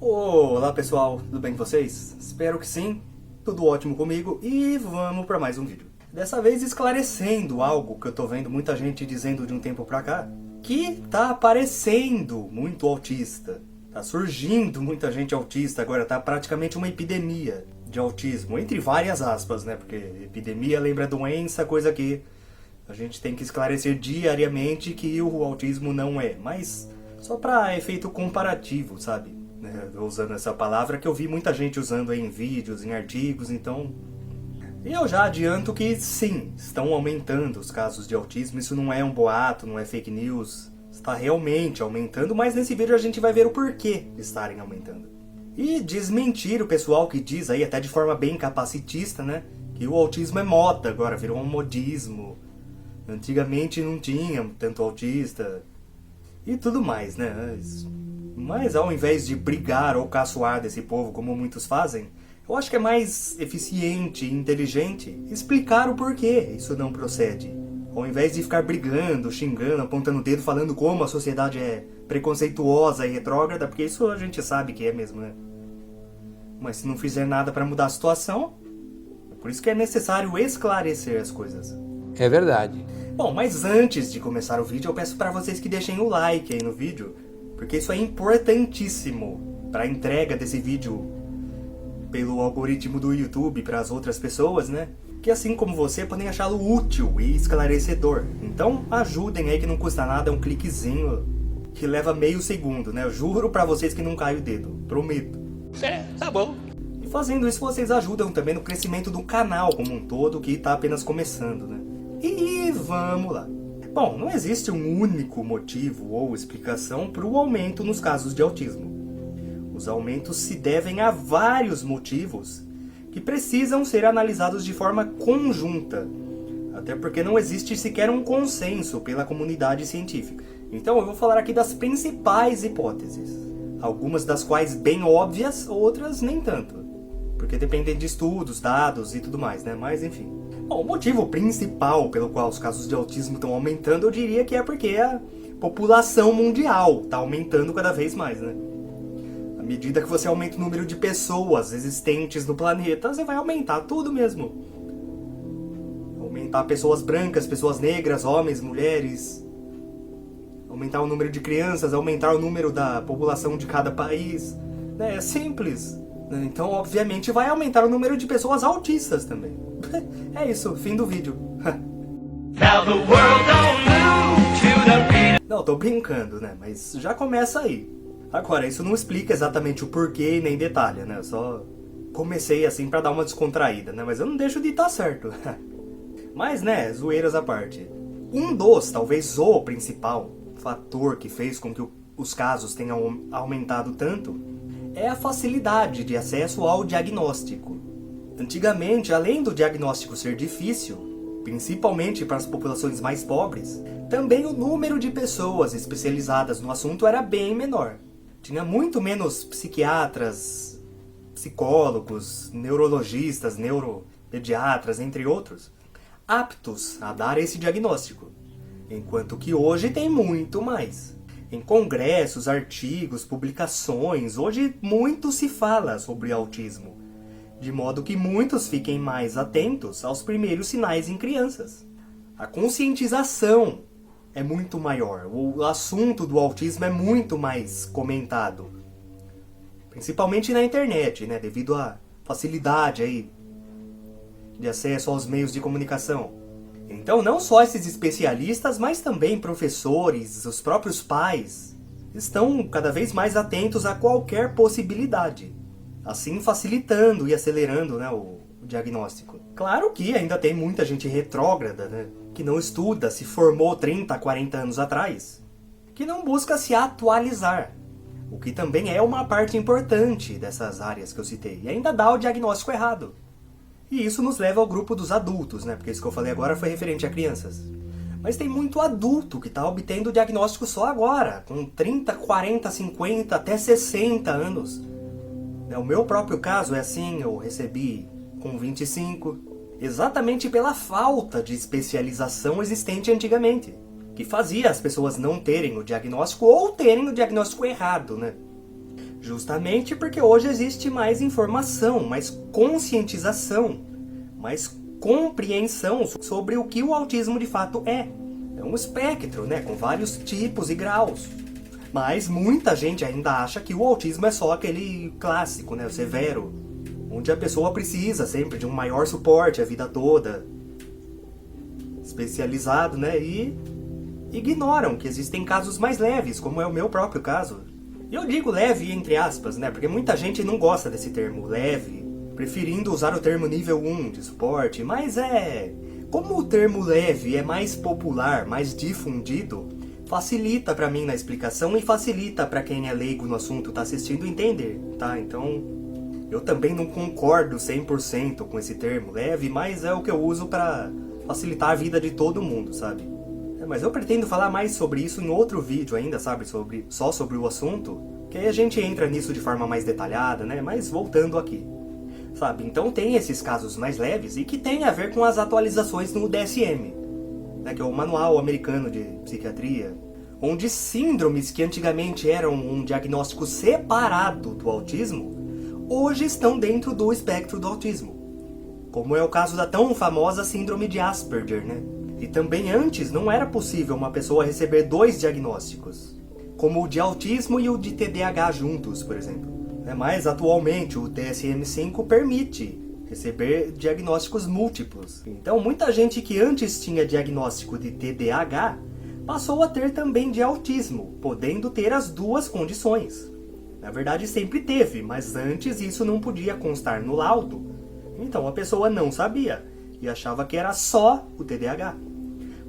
Olá pessoal, tudo bem com vocês? Espero que sim, tudo ótimo comigo e vamos para mais um vídeo. Dessa vez esclarecendo algo que eu tô vendo muita gente dizendo de um tempo pra cá, que tá aparecendo muito autista, tá surgindo muita gente autista agora, tá praticamente uma epidemia de autismo, entre várias aspas, né? Porque epidemia lembra doença, coisa que a gente tem que esclarecer diariamente que o autismo não é, mas só para efeito comparativo, sabe? Usando essa palavra que eu vi muita gente usando em vídeos, em artigos, então... Eu já adianto que sim, estão aumentando os casos de autismo, isso não é um boato, não é fake news, está realmente aumentando, mas nesse vídeo a gente vai ver o porquê de estarem aumentando. E desmentir o pessoal que diz aí, até de forma bem capacitista, né, que o autismo é moda, agora virou um modismo. Antigamente não tinha tanto autista e tudo mais, né? Mas ao invés de brigar ou caçoar desse povo, como muitos fazem, eu acho que é mais eficiente e inteligente explicar o porquê isso não procede. Ao invés de ficar brigando, xingando, apontando o dedo, falando como a sociedade é preconceituosa e retrógrada, porque isso a gente sabe que é mesmo, né? Mas se não fizer nada para mudar a situação, é por isso que é necessário esclarecer as coisas. É verdade. Bom, mas antes de começar o vídeo, eu peço para vocês que deixem o like aí no vídeo, porque isso é importantíssimo para a entrega desse vídeo pelo algoritmo do YouTube para as outras pessoas, né? Que assim como você, podem achá-lo útil e esclarecedor. Então ajudem aí que não custa nada, é um cliquezinho que leva meio segundo, né? Eu juro para vocês que não cai o dedo, prometo. Tá bom. E fazendo isso vocês ajudam também no crescimento do canal como um todo, que está apenas começando, né? E vamos lá. Bom, não existe um único motivo ou explicação para o aumento nos casos de autismo. Os aumentos se devem a vários motivos que precisam ser analisados de forma conjunta, até porque não existe sequer um consenso pela comunidade científica. Então eu vou falar aqui das principais hipóteses, algumas das quais bem óbvias, outras nem tanto, porque dependem de estudos, dados e tudo mais, né? Mas enfim. Bom, o motivo principal pelo qual os casos de autismo estão aumentando, eu diria que é porque a população mundial está aumentando cada vez mais, né? À medida que você aumenta o número de pessoas existentes no planeta, você vai aumentar tudo mesmo. Aumentar pessoas brancas, pessoas negras, homens, mulheres. Aumentar o número de crianças, aumentar o número da população de cada país. É simples. Então, obviamente, vai aumentar o número de pessoas autistas também. É isso, fim do vídeo. Não, tô brincando, né? Mas já começa aí. Agora, isso não explica exatamente o porquê e nem detalhe, né? Eu só comecei assim pra dar uma descontraída, né? Mas eu não deixo de estar certo. Mas, né, zoeiras à parte. Um dos, talvez o principal fator que fez com que os casos tenham aumentado tanto é a facilidade de acesso ao diagnóstico. Antigamente, além do diagnóstico ser difícil, principalmente para as populações mais pobres, também o número de pessoas especializadas no assunto era bem menor. Tinha muito menos psiquiatras, psicólogos, neurologistas, neuropediatras, entre outros, aptos a dar esse diagnóstico, enquanto que hoje tem muito mais. Em congressos, artigos, publicações, hoje muito se fala sobre autismo, de modo que muitos fiquem mais atentos aos primeiros sinais em crianças. A conscientização é muito maior, o assunto do autismo é muito mais comentado, principalmente na internet, né, devido à facilidade aí de acesso aos meios de comunicação. Então não só esses especialistas, mas também professores, os próprios pais, estão cada vez mais atentos a qualquer possibilidade, assim facilitando e acelerando, né, o diagnóstico. Claro que ainda tem muita gente retrógrada, né, que não estuda, se formou 30, 40 anos atrás, que não busca se atualizar, o que também é uma parte importante dessas áreas que eu citei, e ainda dá o diagnóstico errado. E isso nos leva ao grupo dos adultos, né? Porque isso que eu falei agora foi referente a crianças. Mas tem muito adulto que está obtendo o diagnóstico só agora, com 30, 40, 50, até 60 anos. O meu próprio caso é assim, eu recebi com 25, exatamente pela falta de especialização existente antigamente, que fazia as pessoas não terem o diagnóstico ou terem o diagnóstico errado, né? Justamente porque hoje existe mais informação, mais conscientização, mais compreensão sobre o que o autismo de fato é. É um espectro, né, com vários tipos e graus. Mas muita gente ainda acha que o autismo é só aquele clássico, né, o severo, onde a pessoa precisa sempre de um maior suporte a vida toda, especializado, né, e ignoram que existem casos mais leves, como é o meu próprio caso. E eu digo leve entre aspas, né, porque muita gente não gosta desse termo, leve, preferindo usar o termo nível 1 de suporte, mas como o termo leve é mais popular, mais difundido, facilita pra mim na explicação e facilita pra quem é leigo no assunto tá assistindo entender, tá? Então, eu também não concordo 100% com esse termo leve, mas é o que eu uso pra facilitar a vida de todo mundo, sabe? Mas eu pretendo falar mais sobre isso em outro vídeo ainda, sabe? Só sobre o assunto, que aí a gente entra nisso de forma mais detalhada, né? Mas voltando aqui, sabe? Então tem esses casos mais leves e que tem a ver com as atualizações no DSM, né, que é o Manual Americano de Psiquiatria, onde síndromes que antigamente eram um diagnóstico separado do autismo, hoje estão dentro do espectro do autismo. Como é o caso da tão famosa síndrome de Asperger, né? E também antes não era possível uma pessoa receber 2 diagnósticos, como o de autismo e o de TDAH juntos, por exemplo. Mas atualmente o DSM-5 permite receber diagnósticos múltiplos. Então muita gente que antes tinha diagnóstico de TDAH passou a ter também de autismo, podendo ter as 2 condições. Na verdade sempre teve, mas antes isso não podia constar no laudo. Então a pessoa não sabia e achava que era só o TDAH.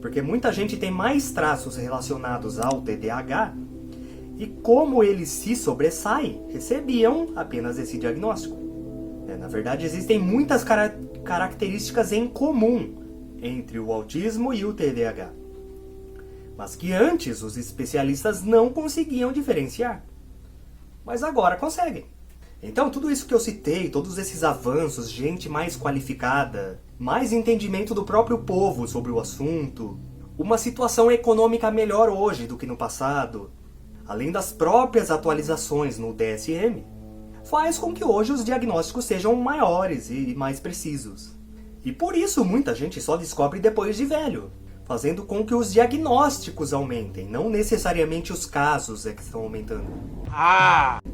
Porque muita gente tem mais traços relacionados ao TDAH e como ele se sobressai, recebiam apenas esse diagnóstico. Na verdade, existem muitas características em comum entre o autismo e o TDAH, mas que antes os especialistas não conseguiam diferenciar. Mas agora conseguem. Então, tudo isso que eu citei, todos esses avanços, gente mais qualificada, mais entendimento do próprio povo sobre o assunto, uma situação econômica melhor hoje do que no passado, além das próprias atualizações no DSM, faz com que hoje os diagnósticos sejam maiores e mais precisos. E por isso muita gente só descobre depois de velho, fazendo com que os diagnósticos aumentem, não necessariamente os casos que estão aumentando.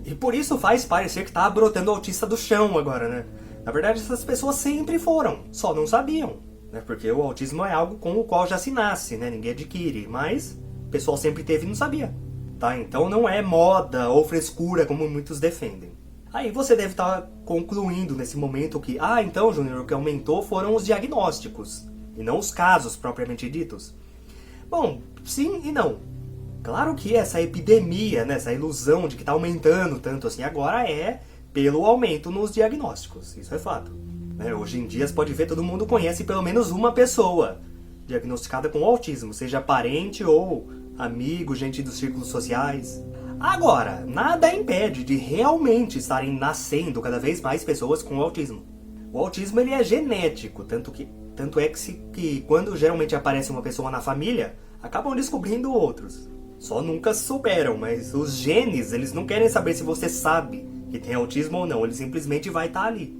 E por isso faz parecer que tá brotando autista do chão agora, né? Na verdade essas pessoas sempre foram, só não sabiam, né? Porque o autismo é algo com o qual já se nasce, né? Ninguém adquire, mas o pessoal sempre teve e não sabia. Tá? Então não é moda ou frescura como muitos defendem. Aí você deve estar concluindo nesse momento que, então, Júnior, o que aumentou foram os diagnósticos, e não os casos propriamente ditos. Bom, sim e não. Claro que essa epidemia, né, essa ilusão de que está aumentando tanto assim agora é pelo aumento nos diagnósticos, isso é fato. Hoje em dia, você pode ver, todo mundo conhece pelo menos uma pessoa diagnosticada com autismo, seja parente ou amigo, gente dos círculos sociais. Agora, nada impede de realmente estarem nascendo cada vez mais pessoas com autismo. O autismo ele é genético, tanto é que quando geralmente aparece uma pessoa na família, acabam descobrindo outros. Só nunca souberam, mas os genes, eles não querem saber se você sabe que tem autismo ou não, ele simplesmente vai estar ali.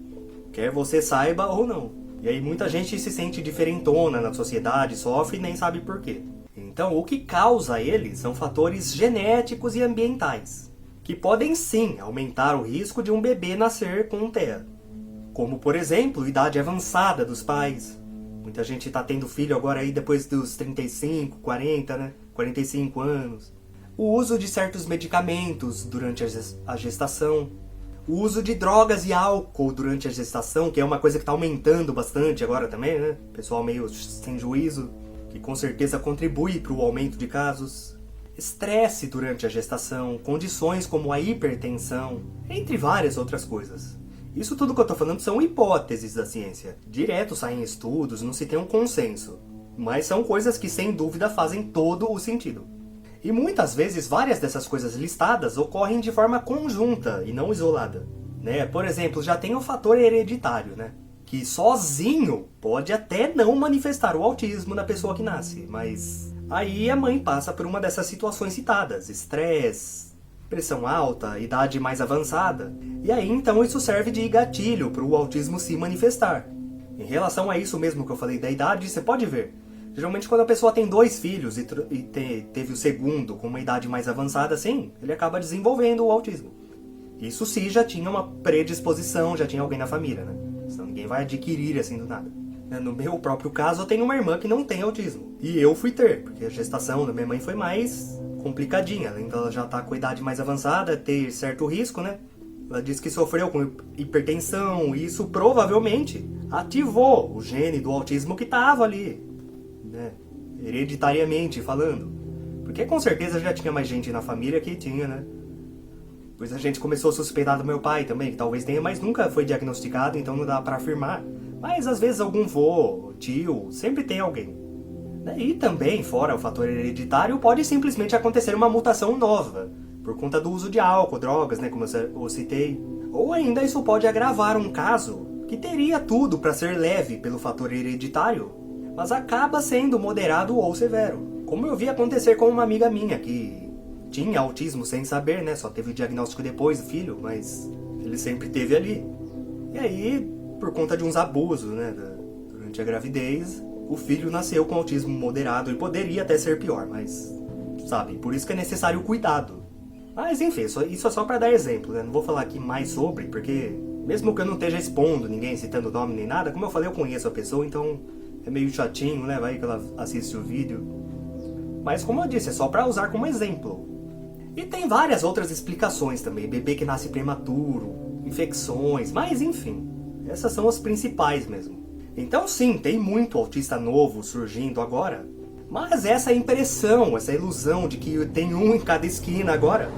Quer você saiba ou não. E aí muita gente se sente diferentona na sociedade, sofre e nem sabe por quê. Então, o que causa ele são fatores genéticos e ambientais, que podem sim aumentar o risco de um bebê nascer com TEA. Como, por exemplo, idade avançada dos pais. Muita gente está tendo filho agora aí depois dos 35, 40, né? 45 anos. O uso de certos medicamentos durante a gestação. O uso de drogas e álcool durante a gestação, que é uma coisa que está aumentando bastante agora também, né? Pessoal meio sem juízo, que com certeza contribui para o aumento de casos. Estresse durante a gestação, condições como a hipertensão, entre várias outras coisas. Isso tudo que eu estou falando são hipóteses da ciência. Direto saem estudos, não se tem um consenso. Mas são coisas que sem dúvida fazem todo o sentido. E muitas vezes várias dessas coisas listadas ocorrem de forma conjunta e não isolada. Por exemplo, já tem o fator hereditário, que sozinho pode até não manifestar o autismo na pessoa que nasce, mas aí a mãe passa por uma dessas situações citadas, estresse, pressão alta, idade mais avançada. E aí então isso serve de gatilho para o autismo se manifestar. Em relação a isso mesmo que eu falei da idade, você pode ver. Geralmente quando a pessoa tem 2 filhos e teve o segundo com uma idade mais avançada assim, ele acaba desenvolvendo o autismo. Isso sim já tinha uma predisposição, já tinha alguém na família, né? Senão ninguém vai adquirir assim do nada. No meu próprio caso, eu tenho uma irmã que não tem autismo. E eu fui ter, porque a gestação da minha mãe foi mais complicadinha. Além dela já estar com a idade mais avançada, ter certo risco, né? Ela disse que sofreu com hipertensão e isso provavelmente ativou o gene do autismo que estava ali, né? Hereditariamente falando. Porque com certeza já tinha mais gente na família que tinha, né? Pois a gente começou a suspeitar do meu pai também, que talvez tenha, mas nunca foi diagnosticado, então não dá pra afirmar. Mas às vezes algum vô, tio, sempre tem alguém. E também, fora o fator hereditário, pode simplesmente acontecer uma mutação nova, por conta do uso de álcool, drogas, né, como eu citei. Ou ainda isso pode agravar um caso que teria tudo para ser leve pelo fator hereditário, mas acaba sendo moderado ou severo. Como eu vi acontecer com uma amiga minha que tinha autismo sem saber, né, só teve o diagnóstico depois do filho, mas ele sempre teve ali. E aí, por conta de uns abusos, né, durante a gravidez, o filho nasceu com autismo moderado e poderia até ser pior, mas, sabe, por isso que é necessário cuidado. Mas enfim, isso é só pra dar exemplo, né, não vou falar aqui mais sobre, porque mesmo que eu não esteja expondo ninguém, citando nome nem nada, como eu falei, eu conheço a pessoa, então é meio chatinho, né, vai que ela assiste o vídeo. Mas como eu disse, é só pra usar como exemplo. E tem várias outras explicações também, bebê que nasce prematuro, infecções, mas enfim. Essas são as principais mesmo. Então sim, tem muito autista novo surgindo agora. Mas essa impressão, essa ilusão de que tem um em cada esquina agora,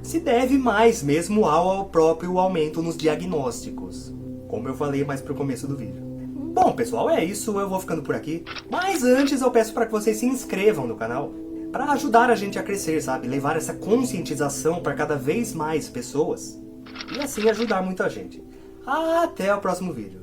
se deve mais mesmo ao próprio aumento nos diagnósticos. Como eu falei mais pro começo do vídeo. Bom pessoal, é isso, eu vou ficando por aqui. Mas antes eu peço para que vocês se inscrevam no canal, para ajudar a gente a crescer, sabe? Levar essa conscientização para cada vez mais pessoas. E assim ajudar muita gente. Até o próximo vídeo.